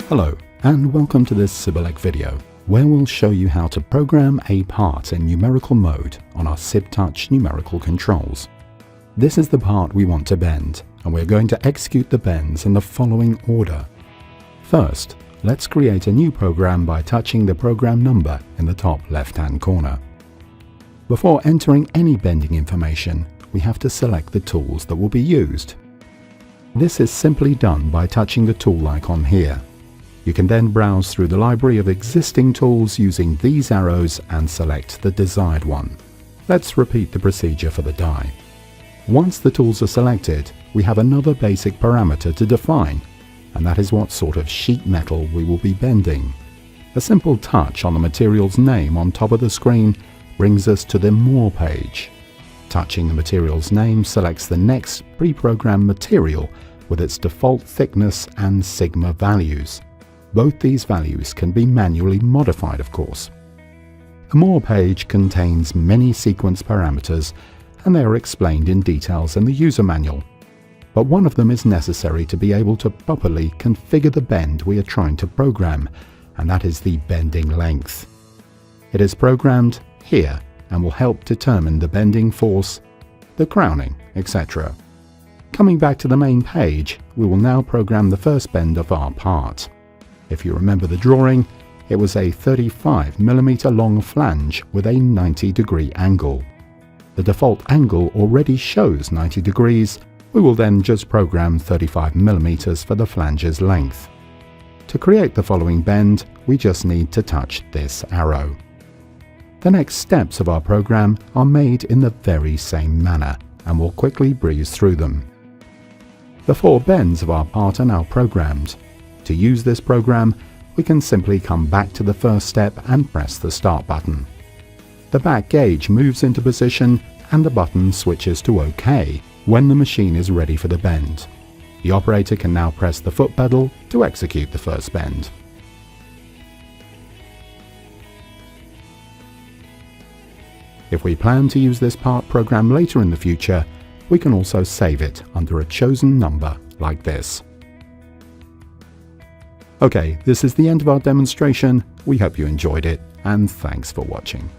Hello, and welcome to this CYBELEC video, where we'll show you how to program a part in numerical mode on our Cybtouch numerical controls. This is the part we want to bend, and we're going to execute the bends in the following order. First, let's create a new program by touching the program number in the top left-hand corner. Before entering any bending information, we have to select the tools that will be used. This is simply done by touching the tool icon here. You can then browse through the library of existing tools using these arrows and select the desired one. Let's repeat the procedure for the die. Once the tools are selected, we have another basic parameter to define, and that is what sort of sheet metal we will be bending. A simple touch on the material's name on top of the screen brings us to the More page. Touching the material's name selects the next pre-programmed material with its default thickness and sigma values. Both these values can be manually modified, of course. The More page contains many sequence parameters, and they are explained in details in the user manual. But one of them is necessary to be able to properly configure the bend we are trying to program, and that is the bending length. It is programmed here and will help determine the bending force, the crowning, etc. Coming back to the main page, we will now program the first bend of our part. If you remember the drawing, it was a 35mm long flange with a 90-degree angle. The default angle already shows 90 degrees. We will then just program 35mm for the flange's length. To create the following bend, we just need to touch this arrow. The next steps of our program are made in the very same manner, and we'll quickly breeze through them. The 4 bends of our part are now programmed. To use this program, we can simply come back to the first step and press the Start button. The back gauge moves into position and the button switches to OK when the machine is ready for the bend. The operator can now press the foot pedal to execute the first bend. If we plan to use this part program later in the future, we can also save it under a chosen number like this. Okay, this is the end of our demonstration. We hope you enjoyed it, and thanks for watching.